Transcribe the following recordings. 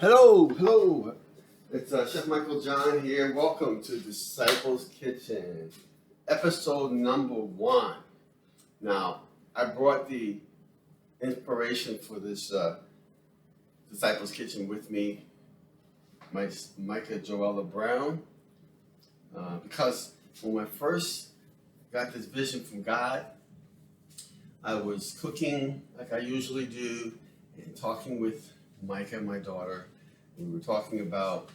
Hello. It's Chef Michael John here. Welcome to Disciples Kitchen, episode number 1. Now, I brought the inspiration for this Disciples Kitchen with me, Micah Joella Brown, because when I first got this vision from God, I was cooking like I usually do and talking with Micah, my daughter. We were talking about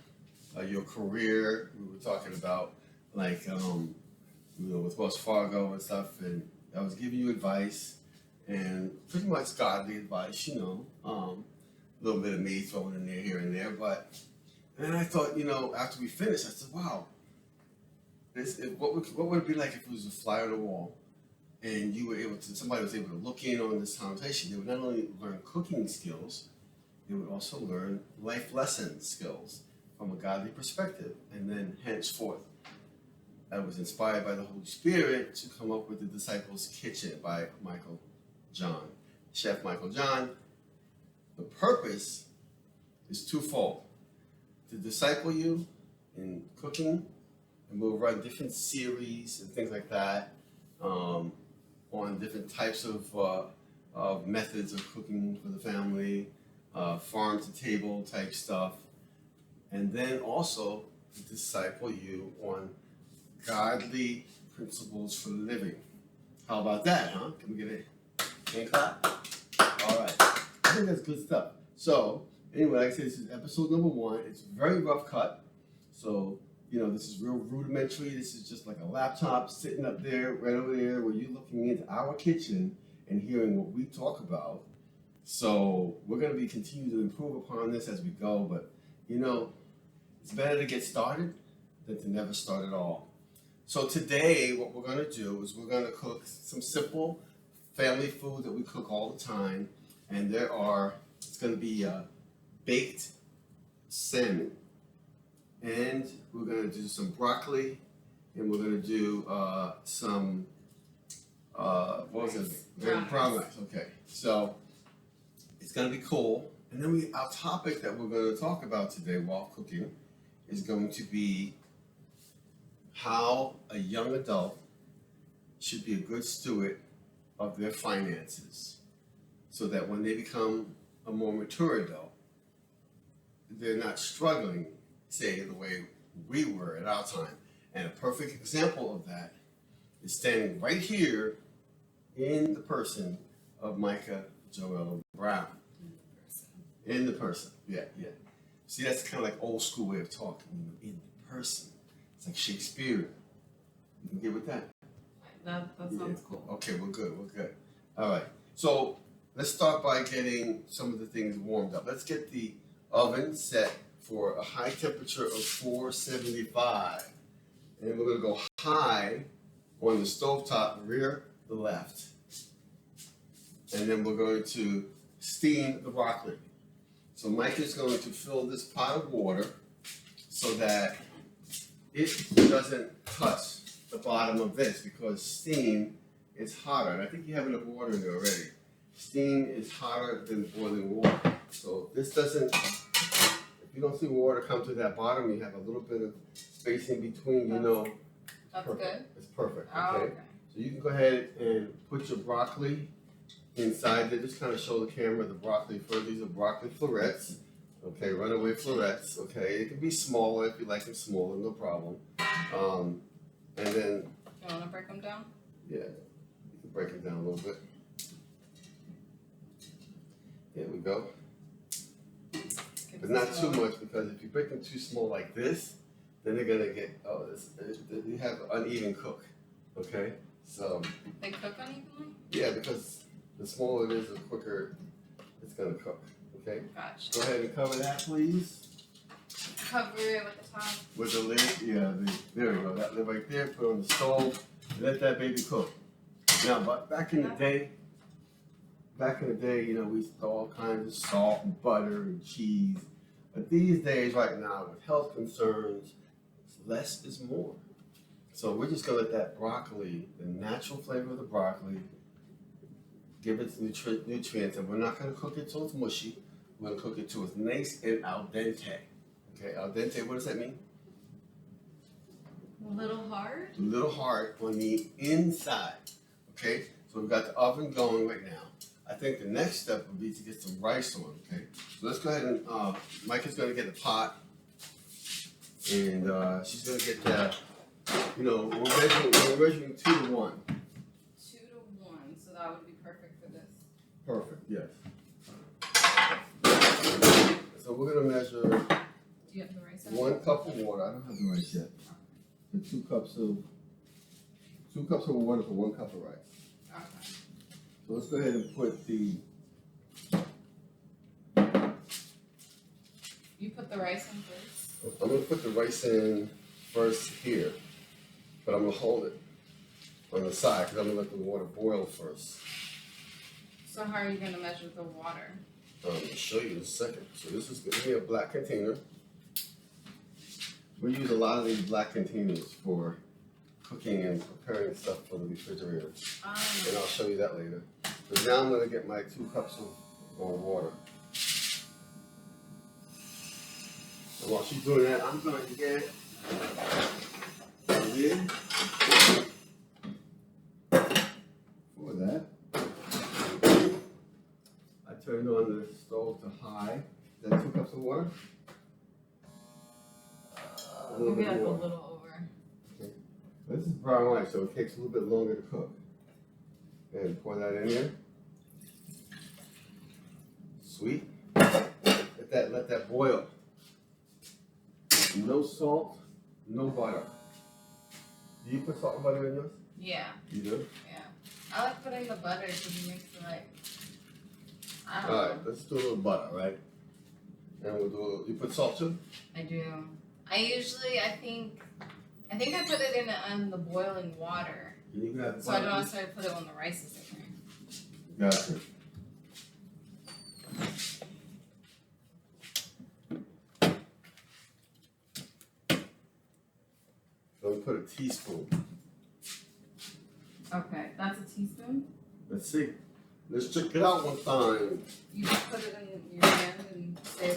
your career. We were talking about with Wells Fargo and stuff. And I was giving you advice and pretty much godly advice, a little bit of me thrown in there here and there. And then I thought, after we finished, I said, wow, what would it be like if it was a fly on the wall and somebody was able to look in on this conversation? They would not only learn cooking skills, they would also learn life lesson skills from a godly perspective. And then henceforth, I was inspired by the Holy Spirit to come up with the Disciples Kitchen by Chef Michael John. The purpose is twofold: to disciple you in cooking, and we'll run different series and things like that on different types of methods of cooking for the family. Farm to table type stuff, and then also to disciple you on godly principles for living. How about that, huh? Can we get a hand clap? All right, I think that's good stuff. So anyway, like I said, this is episode number 1. It's very rough cut, so this is real rudimentary. This is just like a laptop sitting up there, right over there, where you're looking into our kitchen and hearing what we talk about. So we're going to be continuing to improve upon this as we go, but it's better to get started than to never start at all. So today what we're going to do is we're going to cook some simple family food that we cook all the time, and it's going to be baked salmon, and we're going to do some broccoli, and we're going to do some prowess. Okay, so it's going to be cool. And then our topic that we're going to talk about today while cooking is going to be how a young adult should be a good steward of their finances, so that when they become a more mature adult, they're not struggling, say, the way we were at our time. And a perfect example of that is standing right here in the person of Micah Joella Brown. In the person, yeah. See, that's kind of like old school way of talking, in the person. It's like Shakespeare. You can get with that? That sounds cool. Okay, we're good. All right, so let's start by getting some of the things warmed up. Let's get the oven set for a high temperature of 475. And we're going to go high on the stovetop rear, the left. And then we're going to steam the broccoli. So Mike is going to fill this pot of water so that it doesn't touch the bottom of this, because steam is hotter. And I think you have enough water in there already. Steam is hotter than boiling water. So this doesn't, if you don't see water come to that bottom, you have a little bit of space in between, That's perfect. good. It's perfect, Oh, okay? So you can go ahead and put your broccoli inside there. Just kind of show the camera the broccoli first. These are broccoli florets. Okay, runaway florets. Okay, it can be smaller if you like them smaller, no problem. And then You want to break them down? yeah, you can break them down a little bit. There we go. But not too much, because if you break them too small like this, then they're gonna get you have uneven cook. Okay, so They cook unevenly? yeah, because the smaller it is, the quicker it's going to cook, okay? Gotcha. Go ahead and cover that, please. Cover it with the top. With the lid, yeah, there we go. That lid right there, put it on the stove, and let that baby cook. Now, but back in the day, we used all kinds of salt and butter and cheese. But these days, right now, with health concerns, less is more. So we're just going to let that broccoli, the natural flavor of the broccoli, give it nutrients, and we're not going to cook it till it's mushy. we're gonna cook it to it's nice and al dente. Okay, al dente, what does that mean? A little hard. A little hard on the inside. Okay, so we've got the oven going right now. I think the next step would be to get some rice on. Okay, so let's go ahead and Micah's gonna get a pot, and she's gonna get the. You know, we're measuring 2 to 1. 2 to 1, so that would be perfect for this. Perfect, yes. So we're gonna measure Do you have the rice? 1 cup of water. I don't have the rice yet. And 2 cups of water for 1 cup of rice. Okay. So let's go ahead and put the. You put the rice in first. I'm gonna put the rice in first here, but I'm gonna hold it on the side because I'm gonna let the water boil first. So how are you gonna measure the water? I'll show you in a second. So this is gonna be a black container. We use a lot of these black containers for cooking and preparing stuff for the refrigerator. And I'll show you that later. So now I'm gonna get my 2 cups of water. And while she's doing that, I'm going to get a lid for that. I turned on the stove to high. Is that 2 cups of water? A little Maybe bit like more. a little over. Okay. This is brown rice, so it takes a little bit longer to cook. And pour that in there. Sweet. Let that boil. No salt, no butter. Do you put salt and butter in yours? Yeah. You do? Yeah. I like putting the butter because it makes it like. I don't Alright, know. let's do a little butter, right? And we'll do a little. You put salt too? I do. I think I put it in the boiling water. Can you grab the So I butter, don't please? necessarily put it when the rice is in there. Gotcha. So we put a teaspoon. Okay, that's a teaspoon. Let's see. Let's check it out one time. You just put it in your hand and say,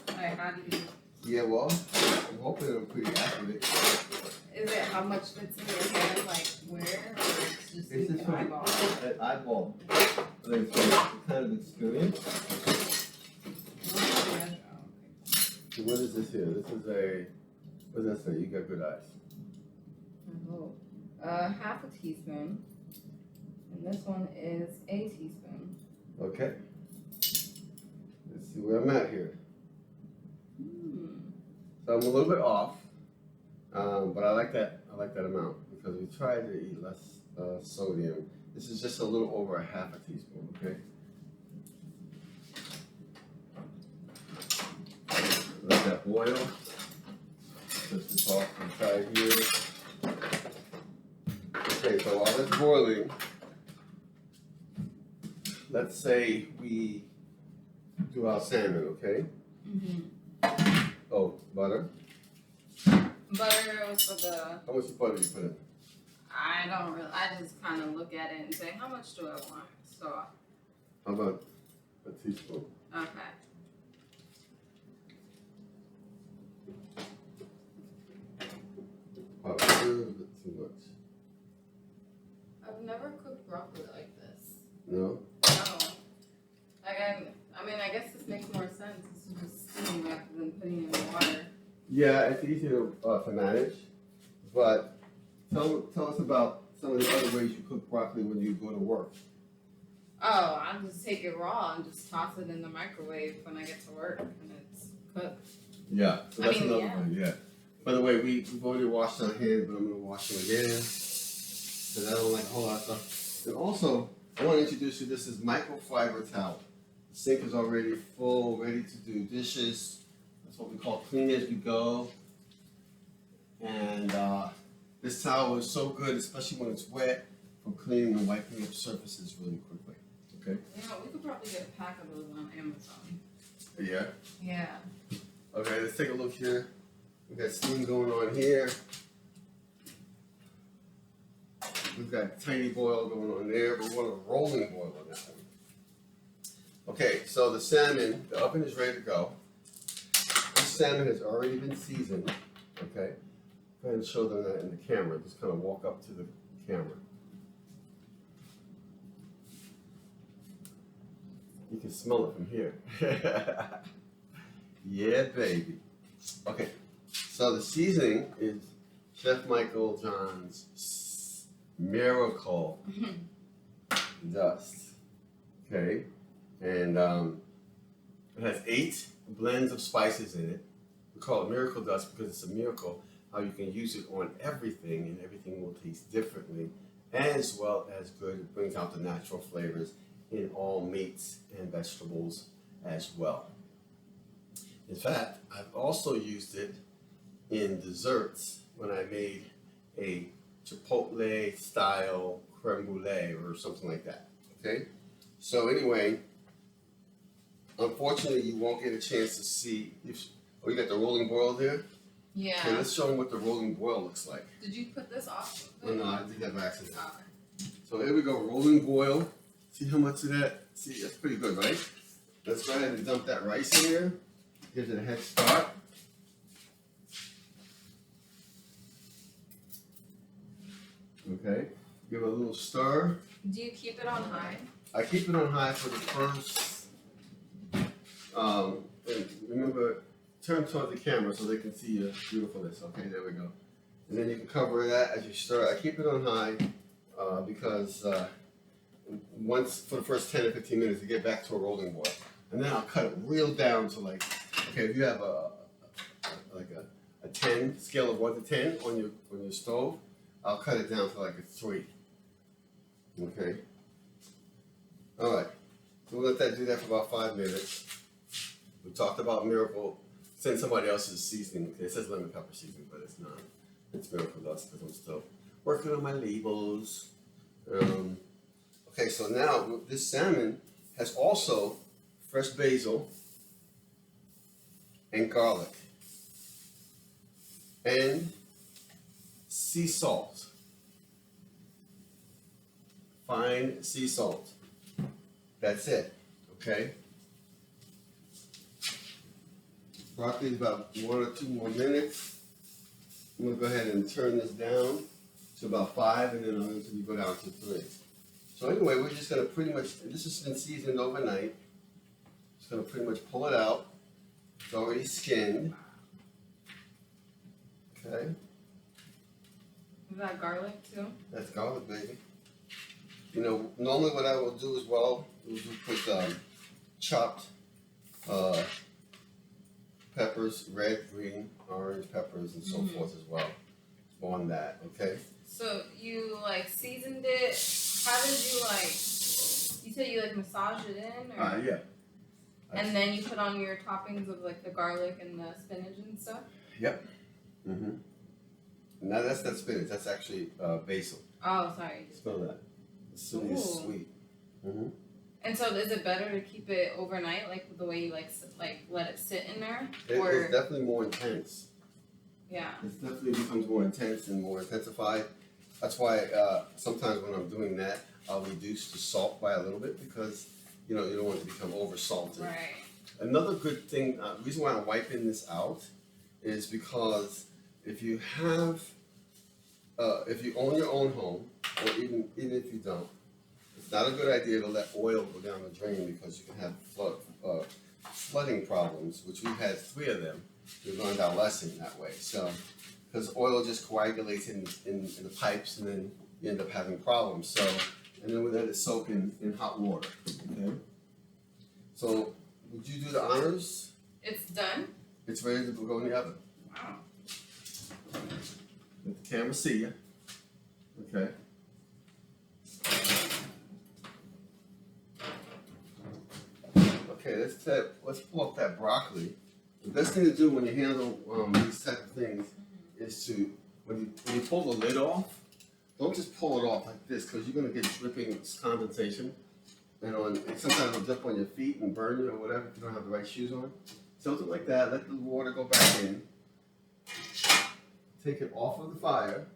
like, how do you? Yeah, well, I'm hoping I'm pretty accurate. Is it how much fits in your hand, like where, or it's just It's an just eyeball? an eyeball. But it's a kind of experience. So what is this here? This is a, what does that say? You got good eyes. Oh, half a teaspoon, and this one is a teaspoon. Okay. Let's see where I'm at here. So I'm a little bit off, but I like that amount because we try to eat less sodium. This is just a little over a half a teaspoon, okay? Let that boil. Put this off to the side here. Okay, so while it's boiling, let's say we do our salmon, okay? Mm-hmm. Oh, butter. Butter was for the. How much butter do you put in? I don't really. I just kind of look at it and say, how much do I want? So. How about a teaspoon? Okay. Probably a little bit too much. I've never cooked broccoli like this. No? No. Like I mean, I guess this makes more sense. This is just steaming rather than putting it in water. Yeah, it's easier to manage. But tell us about some of the other ways you cook broccoli when you go to work. Oh, I just take it raw and just toss it in the microwave when I get to work and it's cooked. Yeah, so that's another yeah. way, yeah. By the way, we've already washed our hands, but I'm going to wash them again. Because I don't like a whole lot of stuff. And also, I want to introduce you, this is microfiber towel. The sink is already full, ready to do dishes. That's what we call clean as we go. And this towel is so good, especially when it's wet, for cleaning and wiping up surfaces really quickly. Okay? Yeah, we could probably get a pack of those on Amazon. Yeah. Yeah. Okay, let's take a look here. We got steam going on here. We've got tiny boil going on there, but we want a rolling boil on that one. Okay, so the salmon, the oven is ready to go. This salmon has already been seasoned. Okay, go ahead and show them that in the camera. Just kind of walk up to the camera. You can smell it from here. Yeah, baby. Okay, so the seasoning is Chef Michael John's Miracle Dust. Okay, and it has 8 blends of spices in it. We call it Miracle Dust because it's a miracle how you can use it on everything and everything will taste differently, as well as good. It brings out the natural flavors in all meats and vegetables as well. In fact, I've also used it in desserts when I made a Chipotle style creme brulee or something like that. Okay? So anyway, unfortunately you won't get a chance to see if, oh, you got the rolling boil there? Yeah. Okay, let's show them what the rolling boil looks like. Did you put this off? No, I did that by accident. Oh, okay. So here we go, rolling boil. See how much of that? See, that's pretty good, right? Let's go ahead and dump that rice in there. Gives it a head start. Okay, give it a little stir. Do you keep it on high? I keep it on high for the first, and remember, turn towards the camera so they can see your beautifulness. Okay, there we go. And then you can cover that as you stir. I keep it on high because once, for the first 10 or 15 minutes, to get back to a rolling boil. And then I'll cut it real down to like, okay, if you have a 10, scale of 1 to 10 on your stove, I'll cut it down to like a 3. Okay. All right. So we'll let that do that for about 5 minutes. We talked about Miracle. Send somebody else's seasoning. It says lemon pepper seasoning, but it's not. It's Miracle Dust because I'm still working on my labels. Okay, so now this salmon has also fresh basil and garlic and sea salt, fine sea salt. That's it, okay? Broccoli is about 1 or 2 more minutes. I'm gonna go ahead and turn this down to about 5, and then I'm going to go down to 3. So anyway, we're just gonna pretty much, this has been seasoned overnight. Just gonna pretty much pull it out. It's already skinned. Okay. Is that garlic too? That's garlic, baby. You know, normally what I will do as well is we put chopped peppers, red, green, orange peppers, and so forth as well on that, okay? So you like seasoned it. How did you like? You said you like massage it in, or? Yeah. And then you put on your toppings of like the garlic and the spinach and stuff. Yep. Mhm. Now that's not spinach. That's actually basil. Oh, sorry. Smell that. It's really sweet. Mhm. And so, is it better to keep it overnight, like the way you like let it sit in there, It's definitely more intense. Yeah. It definitely becomes more intense and more intensified. That's why sometimes when I'm doing that, I'll reduce the salt by a little bit because you don't want it to become over salted. Right. Another good thing, reason why I'm wiping this out is because if you have, if you own your own home, or even if you don't, it's not a good idea to let oil go down the drain because you can have flooding problems, which we've had 3 of them. We've learned our lesson that way. So, because oil just coagulates in the pipes, and then you end up having problems. So, and then we let it soak in hot water. Okay. So, would you do the honors? It's done. It's ready to go in the oven. Wow. Let the camera see you. Okay. Okay, let's pull up that broccoli. The best thing to do when you handle these type of things is to, when you pull the lid off, don't just pull it off like this because you're going to get dripping condensation. And sometimes it'll dip on your feet and burn you or whatever if you don't have the right shoes on. Tilt it like that, let the water go back in. Take it off of the fire.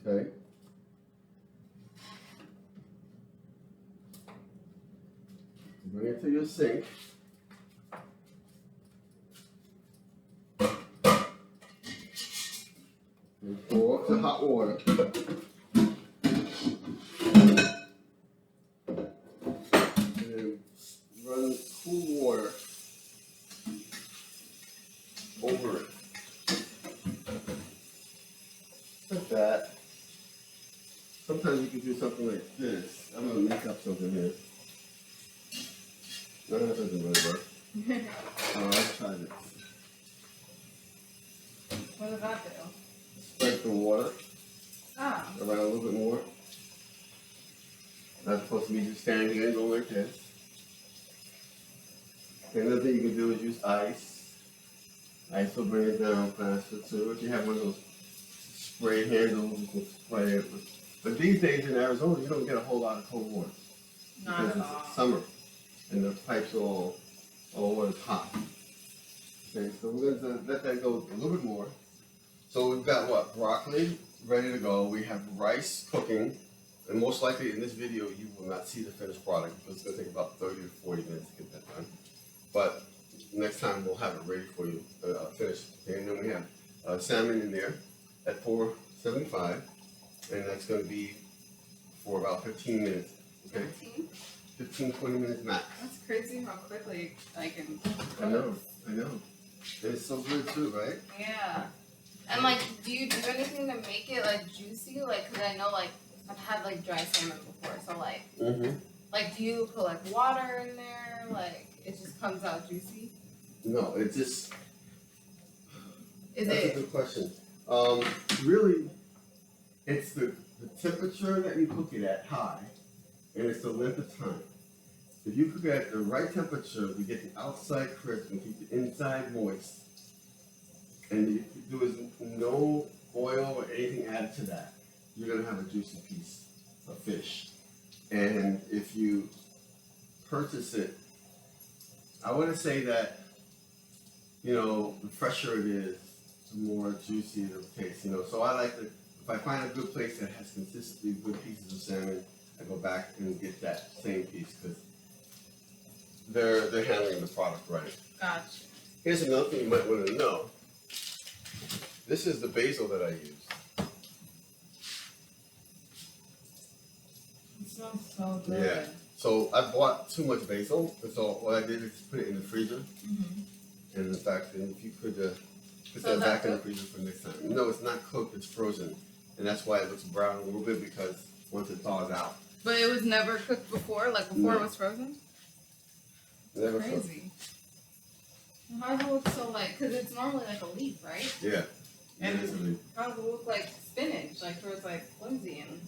Okay. Bring it to your sink. And pour up the hot water. And then run cool water over it. Like that. Sometimes you can do something like this. I'm gonna make up something here. No, that doesn't really work. Let's try this. What does that do? Spread the water Oh. around a little bit more. Not supposed to be just standing here and going like this. Another thing you can do is use ice. Ice will bring it down faster too. If you have one of those spray handles, you can spray it. But these days in Arizona, you don't get a whole lot of cold water. Not Because at it's all. summer and the pipes are all water's hot. Okay, so we're going to let that go a little bit more. So we've got what? Broccoli ready to go. We have rice cooking. And most likely in this video, you will not see the finished product because it's going to take about 30 to 40 minutes to get that done. But next time we'll have it ready for you, finished. Okay, and then we have salmon in there at 475. And that's going to be for about 15 minutes. Okay? 15? 15, 20 minutes max. That's crazy how quickly I can cook. I know. And it's so good too, right? Yeah. And like, do you do anything to make it like juicy? Like, cause I know like I've had like dry salmon before, so like, like do you put like water in there? Like it just comes out juicy? No, it just. Is that's it? a good question. Really, it's the temperature that you cook it at high, and it's the length of time. If you cook it at the right temperature, we get the outside crisp and keep the inside moist. And if there is no oil or anything added to that, you're gonna have a juicy piece of fish. And if you purchase it, I want to say that, you know, the fresher it is, the more juicy it'll taste. You know, so I like to, if I find a good place that has consistently good pieces of salmon, I go back and get that same piece because they're handling the product right. Gotcha. Here's another thing you might want to know. This is the basil that I use. It smells so good. Yeah. So I bought too much basil, and so what I did is put it in the freezer. And in fact, and if you could put So that back in the cooked? freezer for next time. No, it's not cooked, it's frozen. And that's why it looks brown a little bit because once it thaws out. But it was never cooked before? Like before No. it was frozen? Never cooked. Crazy. How does it look so like, because it's normally like a leaf, right? Yeah. And It is a leaf. how does it look like spinach? Like where it's like flimsy and.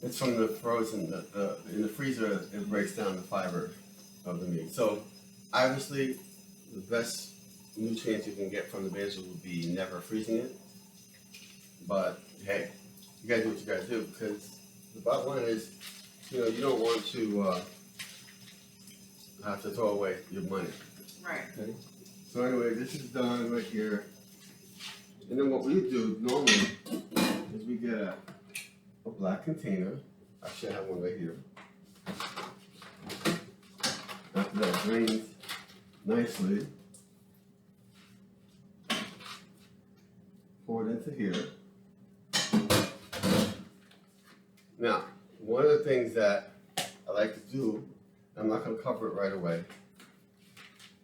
It's from the frozen, in the freezer, it breaks down the fiber of the meat. So obviously, the best nutrients you can get from the basil would be never freezing it. But hey, you gotta do what you gotta do because the bottom line is, you know, you don't want to have to throw away your money. Right. Okay. So anyway, this is done right here. And then what we do normally is we get a black container. Actually, I have one right here. After that drains nicely, pour it into here. Now, one of the things that I like to do, I'm not going to cover it right away,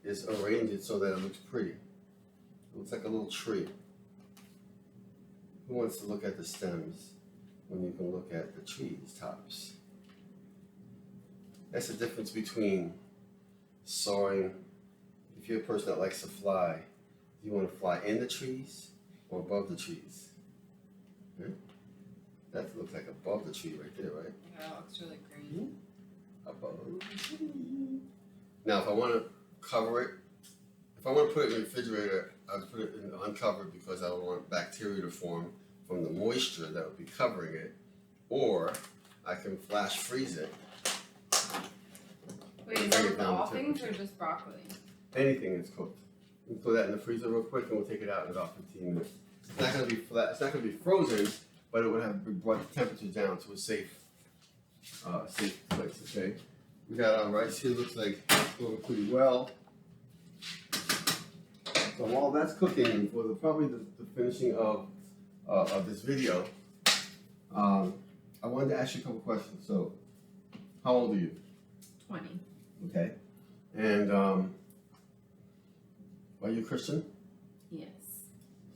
is arrange it so that it looks pretty. It looks like a little tree. Who wants to look at the stems when you can look at the trees tops? That's the difference between soaring. If you're a person that likes to fly, do you want to fly in the trees or above the trees? Okay. That looks like above the tree right there, right? Yeah, it looks really green. Above the tree. Now, if I want to cover it, if I want to put it in the refrigerator, I'll put it in uncovered because I don't want bacteria to form from the moisture that would be covering it. Or I can flash freeze it. Wait, is that with all things or just broccoli? Anything is cooked. You can put that in the freezer real quick and we'll take it out in about 15 minutes. It's not going to be flat, it's not going to be frozen, but it would have brought the temperature down to a safe place, okay? We got our rice here. Looks like it's going pretty well. So while that's cooking, for probably the finishing of this video, I wanted to ask you a couple questions. So, how old are you? 20. Okay. And are you a Christian? Yes.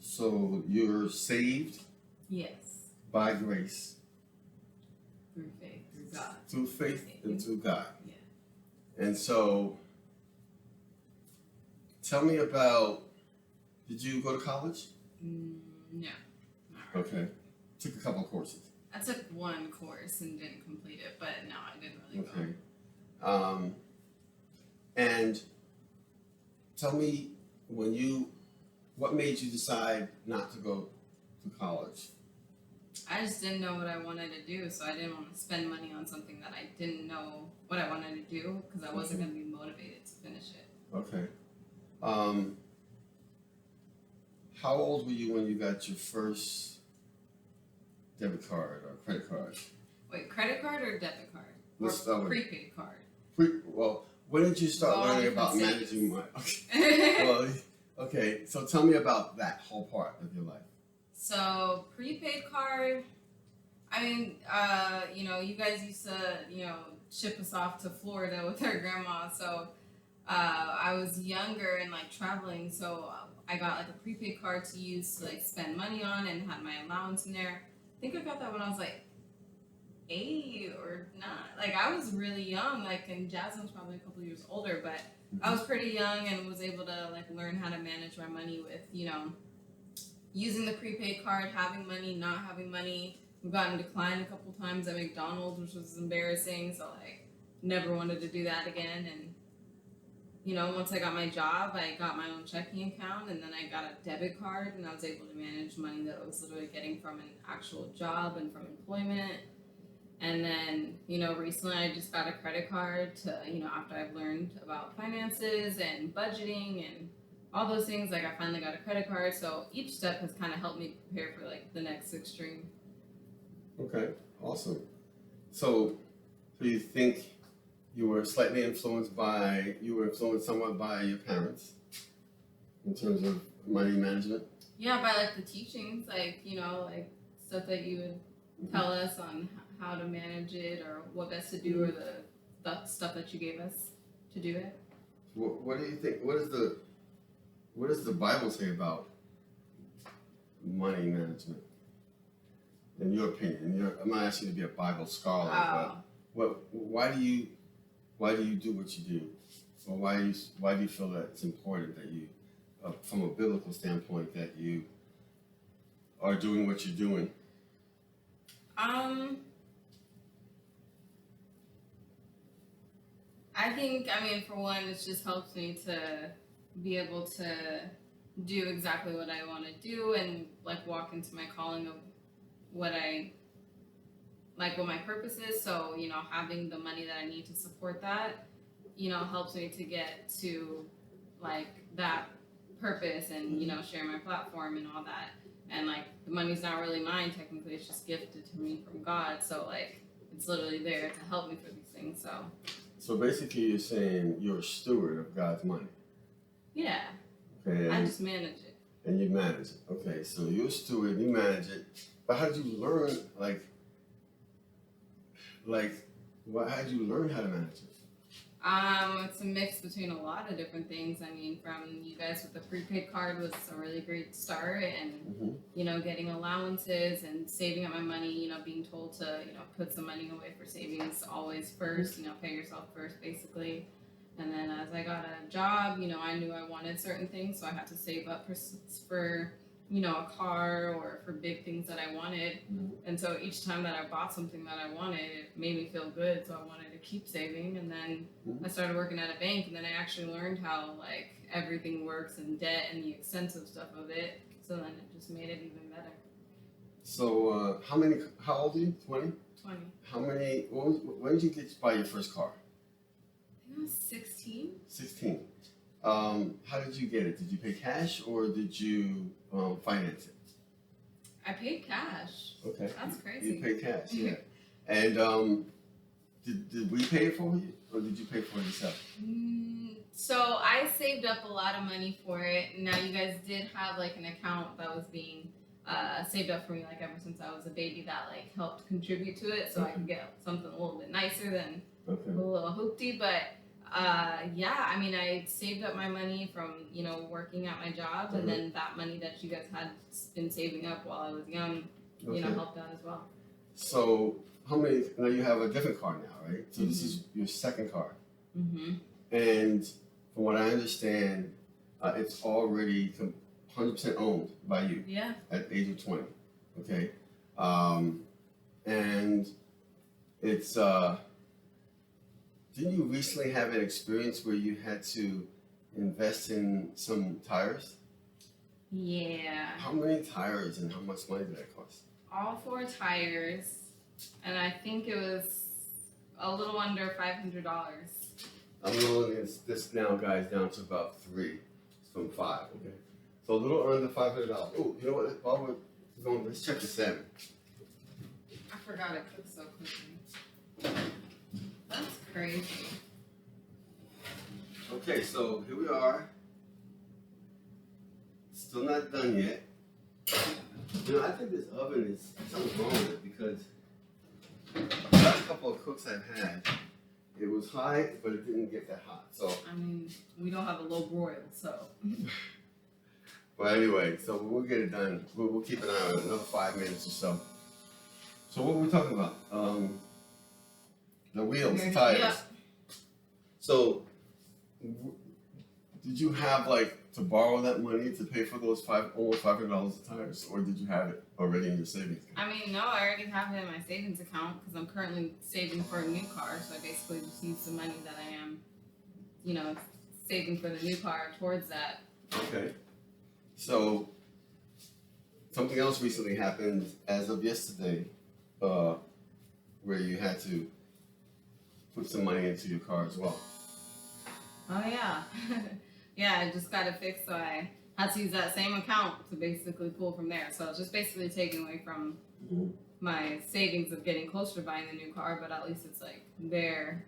So you're saved Yes. by grace. Through faith, through God. Through faith and through God. Yeah. And so, tell me about, did you go to college? No. Not really. Okay. Took a couple of courses. I took one course and didn't complete it, but no, I didn't really Okay. And tell me, what made you decide not to go to college? I just didn't know what I wanted to do, so I didn't want to spend money on something that I didn't know what I wanted to do because I wasn't going to be motivated to finish it. Okay. How old were you when you got your first debit card or credit card? Wait, credit card or debit card? Let's start with prepaid card? Well, when did you start learning about managing money? Okay. Well, okay, so tell me about that whole part of your life. So, prepaid card, I mean, you guys used to, ship us off to Florida with our grandma. So, I was younger and, traveling. So, I got, a prepaid card to use to, spend money on and had my allowance in there. I think I got that when I was, 8 or 9. I was really young, and Jasmine's probably a couple years older, but I was pretty young and was able to, learn how to manage my money with, using the prepaid card, having money, not having money. We've gotten declined a couple times at McDonald's, which was embarrassing. So, never wanted to do that again. And, once I got my job, I got my own checking account. And then I got a debit card. And I was able to manage money that I was literally getting from an actual job and from employment. And then, recently I just got a credit card to, after I've learned about finances and budgeting and all those things, I finally got a credit card. So each step has kind of helped me prepare for the next extreme. Okay, awesome. So you think you were slightly influenced somewhat by your parents in terms of money management? Yeah, by the teachings, stuff that you would tell us on how to manage it or what best to do, or the stuff that you gave us to do it. What do you think? What does the Bible say about money management? In your opinion, I'm not asking you to be a Bible scholar, but why do you do what you do, or why do you feel that it's important that you, from a biblical standpoint, that you are doing what you're doing? I think, for one, it just helps me to be able to do exactly what I want to do and walk into my calling of what my purpose is. So, having the money that I need to support that, helps me to get to that purpose and, share my platform and all that. And the money's not really mine technically, it's just gifted to me from God. So it's literally there to help me through these things. So basically you're saying you're a steward of God's money. Yeah. Okay. I just manage it. And you manage it. Okay, so you're a steward, you manage it. But how did you learn, how did you learn how to manage it? It's a mix between a lot of different things. From you guys with the prepaid card was a really great start, and getting allowances and saving up my money. Being told to put some money away for savings always first. Pay yourself first, basically. And then as I got a job, I knew I wanted certain things, so I had to save up for a car or for big things that I wanted. And so each time that I bought something that I wanted, it made me feel good. So I wanted to keep saving. And then I started working at a bank, and then I actually learned how everything works and debt and the extensive stuff of it. So then it just made it even better. So how old are you? 20? 20. When did you get to buy your first car? I think I was 16. 16. How did you get it? Did you pay cash or did you finance it? I paid cash. Okay. That's crazy. You paid cash, yeah. And Did we pay it for you, or did you pay for it yourself? So I saved up a lot of money for it. Now you guys did have like an account that was being saved up for me like ever since I was a baby that like helped contribute to it, so I could get something a little bit nicer than a little hoopty. But yeah, I mean, I saved up my money from working at my job, and then that money that you guys had been saving up while I was young, helped out as well. So how many? Now you have a different car now, right? So this is your second car. And from what I understand, it's already 100% owned by you. Yeah. At the age of 20. Okay. And it's didn't you recently have an experience where you had to invest in some tires? Yeah. How many tires and how much money did that cost? All 4 tires, and I think it was a little under $500. I'm lowering this now, guys, down to about 3 from 5. Okay. So a little under $500. Oh, you know what? While we're going, let's check the salmon. I forgot it cooked so quickly. That's crazy. Okay, so here we are. Still not done yet. I think this oven is something wrong with it because the last couple of cooks I've had, it was high, but it didn't get that hot. So I mean, we don't have a low broil, so. But anyway, so we'll get it done. We'll keep an eye on it another 5 minutes or so. So what were we talking about? The wheels, the tires. Yeah. So did you have to borrow that money to pay for those almost $500 of tires, or did you have it already in your savings account? I mean, no, I already have it in my savings account because I'm currently saving for a new car. So I basically just use the money that I am, saving for the new car towards that. Okay. So something else recently happened as of yesterday, where you had to put some money into your car as well. Oh yeah. Yeah, I just got it fixed, so I had to use that same account to basically pull from there. So it's just basically taking away from my savings of getting closer to buying the new car, but at least it's there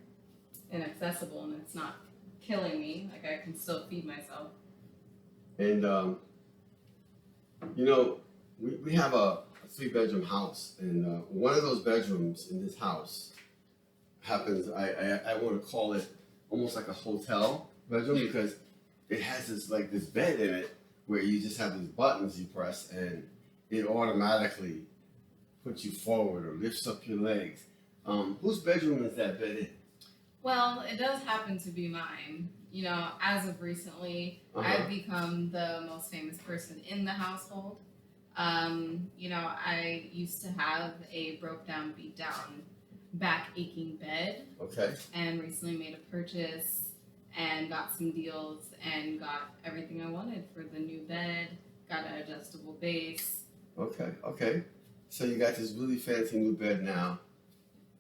and accessible, and it's not killing me. I can still feed myself. And we have a 3-bedroom house, and one of those bedrooms in this house happens. I want to call it almost like a hotel bedroom because it has this bed in it where you just have these buttons you press and it automatically puts you forward or lifts up your legs. Whose bedroom is that bed in? Well, it does happen to be mine. As of recently, I've become the most famous person in the household. I used to have a broke down, beat down, back aching bed. Okay. And recently made a purchase and got some deals and got everything I wanted for the new bed, got an adjustable base. Okay. So you got this really fancy new bed now.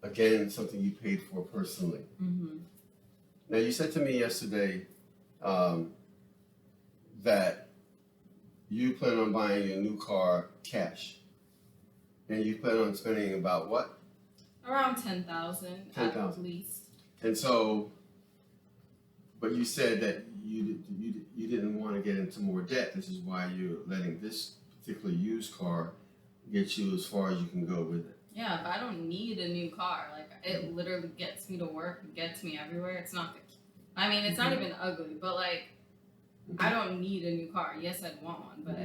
Again, something you paid for personally. Now you said to me yesterday that you plan on buying a new car cash. And you plan on spending about what? Around $10,000 at least. And so, but you said that you didn't want to get into more debt. This is why you're letting this particular used car get you as far as you can go with it. Yeah, but I don't need a new car. It literally gets me to work, it gets me everywhere. It's not it's not even ugly, but I don't need a new car. Yes, I'd want one, but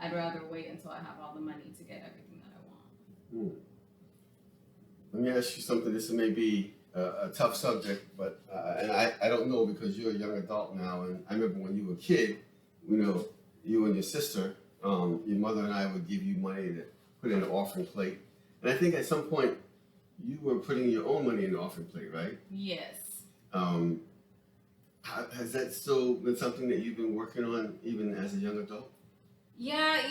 I'd rather wait until I have all the money to get everything that I want. Let me ask you something. This may be a tough subject, but and I don't know because you're a young adult now, and I remember when you were a kid, you and your sister, your mother and I would give you money to put in an offering plate, and I think at some point you were putting your own money in the offering plate, right? Yes. Has that still been something that you've been working on even as a young adult? Yeah,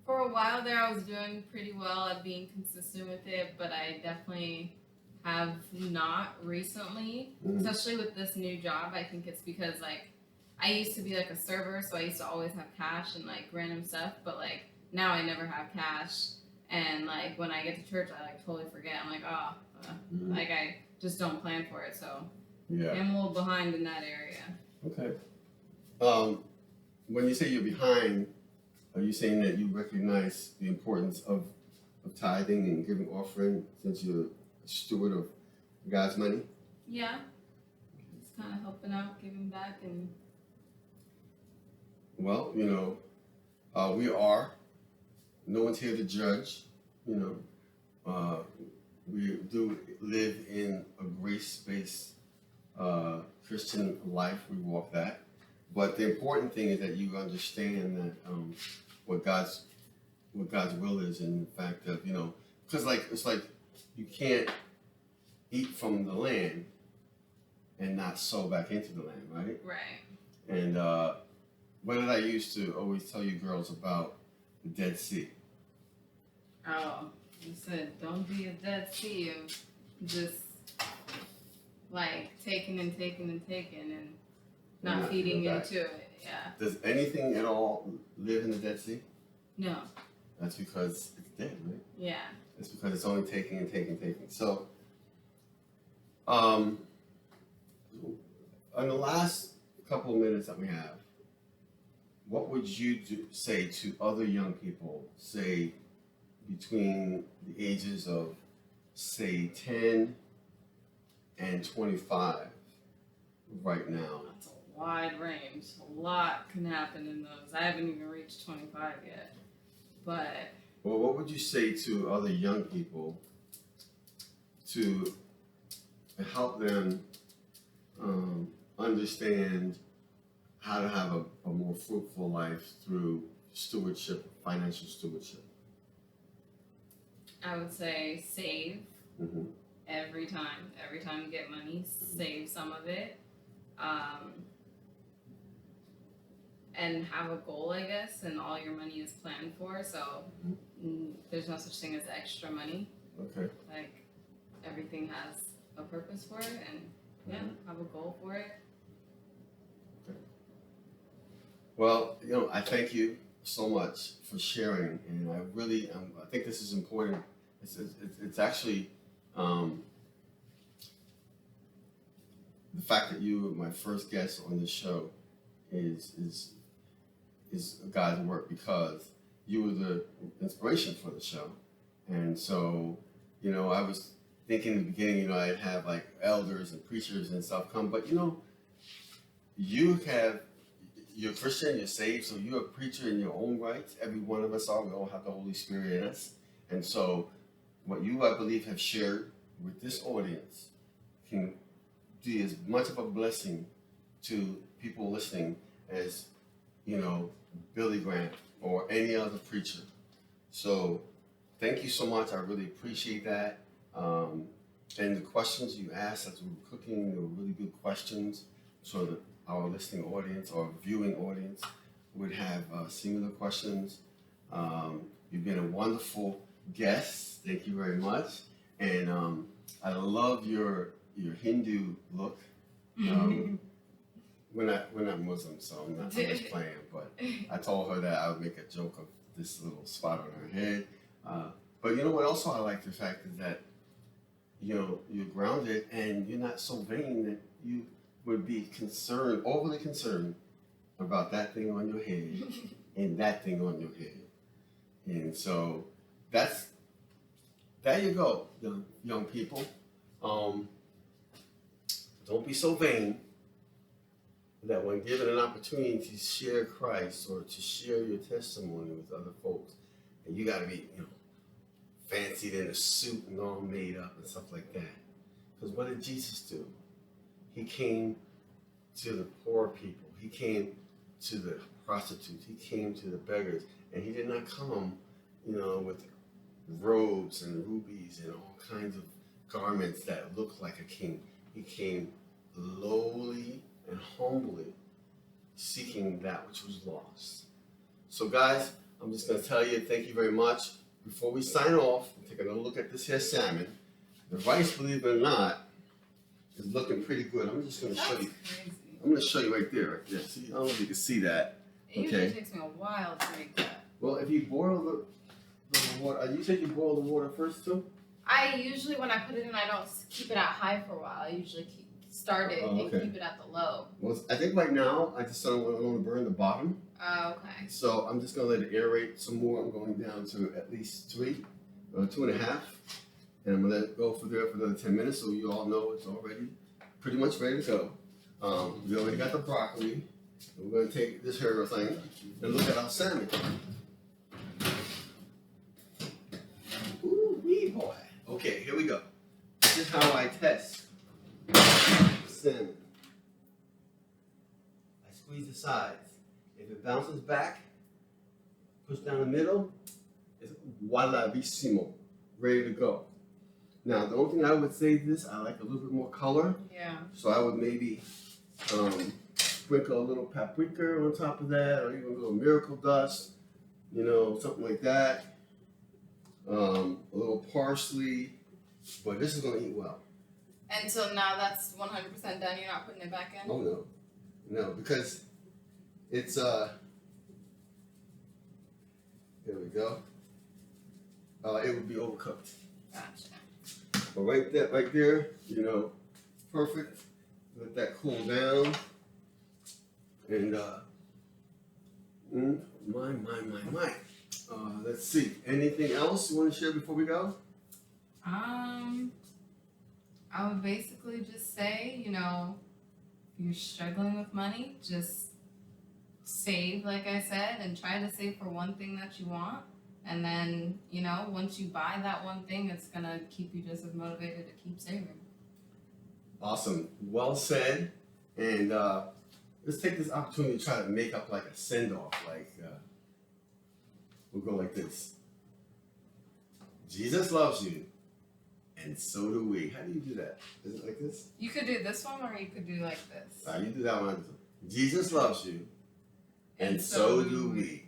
for a while there I was doing pretty well at being consistent with it, but I definitely have not recently, especially with this new job. I think it's because I used to be a server, so I used to always have cash and random stuff, but now I never have cash, and when I get to church I totally forget. I'm Like I just don't plan for it, so Yeah. I'm a little behind in that area. Okay. When you say you're behind, are you saying that you recognize the importance of tithing and giving offering since you're a steward of God's money? Yeah. Just kind of helping out, giving back, and. Well, we are. No one's here to judge. We do live in a grace-based Christian life. We walk that. But the important thing is that you understand that what God's will is, and the fact that because it's like you can't eat from the land and not sow back into the land, right? Right. And what did I used to always tell you girls about the Dead Sea? Oh, you said don't be a Dead Sea of just like taking and taking and taking and not feeding into it. Yeah. Does anything at all live in the Dead Sea? No. That's because it's dead, right? Yeah. It's because it's only taking and taking and taking. So, in the last couple of minutes that we have, what would you say to other young people, say between the ages of, say, 10 and 25 right now? That's a wide range. A lot can happen in those. I haven't even reached 25 yet. But... Well, what would you say to other young people to help them understand how to have a more fruitful life through stewardship, financial stewardship? I would say save Mm-hmm. every time. Every time you get money, save some of it. And have a goal, I guess, and all your money is planned for. So there's no such thing as extra money. Okay. Like everything has a purpose for it, and have a goal for it. Okay. Well, I thank you so much for sharing, and I really, I think this is important. It's actually the fact that you were my first guest on this show is God's work, because you were the inspiration for the show. And so, I was thinking in the beginning, I'd have like elders and preachers and stuff come, but you're Christian, you're saved, so you're a preacher in your own right. Every one of us are. We all have the Holy Spirit in us. And so what you, I believe, have shared with this audience can be as much of a blessing to people listening as, Billy Graham or any other preacher. So thank you so much. I really appreciate that. And the questions you asked as we were cooking, they were really good questions, so that our listening audience or viewing audience would have similar questions. You've been a wonderful guest. Thank you very much. And I love your Hindu look. We're not Muslim, so I'm just playing. But I told her that I would make a joke of this little spot on her head. But you know what? Also, I like the fact is that you're grounded and you're not so vain that you would be overly concerned about that thing on your head and that thing on your head. And so there you go, young people. Don't be so vain that when given an opportunity to share Christ or to share your testimony with other folks, and you got to be, fancied in a suit and all made up and stuff like that. Because what did Jesus do? He came to the poor people. He came to the prostitutes. He came to the beggars. And he did not come, with robes and rubies and all kinds of garments that looked like a king. He came lowly and humbly, seeking that which was lost. So guys, I'm just going to tell you, thank you very much. Before we sign off, we'll take another look at this here salmon. The rice, believe it or not, is looking pretty good. I'm just going to show you. Crazy. I'm going to show you right there. See, I don't know if you can see that. It usually takes me a while to make that. Well, if you boil the water, you said you boil the water first too? I usually, when I put it in, I don't keep it at high for a while. I usually start it and keep it at the low. Well, I think right now I just don't want to burn the bottom. Okay. So I'm just gonna let it aerate some more. I'm going down to at least 3 or 2.5, and I'm gonna let it go for there for another 10 minutes. So you all know it's already pretty much ready to go. We already got the broccoli. We're gonna take this here thing and look at our salmon. Ooh wee boy. Okay, here we go. This is how I test salmon. I squeeze the sides. If it bounces back, push down the middle, it's voila-vissimo, ready to go. Now, the only thing I would say this, I like a little bit more color. Yeah. So I would maybe sprinkle a little paprika on top of that, or even a little miracle dust, you know, something like that. A little parsley, but this is gonna eat well. And so now that's 100% done. You're not putting it back in. Oh no, because it's there we go. It would be overcooked. Gotcha. But right there, you know, perfect. Let that cool down. And my. Let's see. Anything else you want to share before we go? I would basically just say, you know, if you're struggling with money, just save, like I said, and try to save for one thing that you want. And then, you know, once you buy that one thing, it's going to keep you just as motivated to keep saving. Awesome. Well said. And let's take this opportunity to try to make up like a send-off. Like, we'll go like this. Jesus loves you, and so do we. How do you do that? Is it like this? You could do this one, or you could do like this. You do that one. Jesus loves you, and so do we.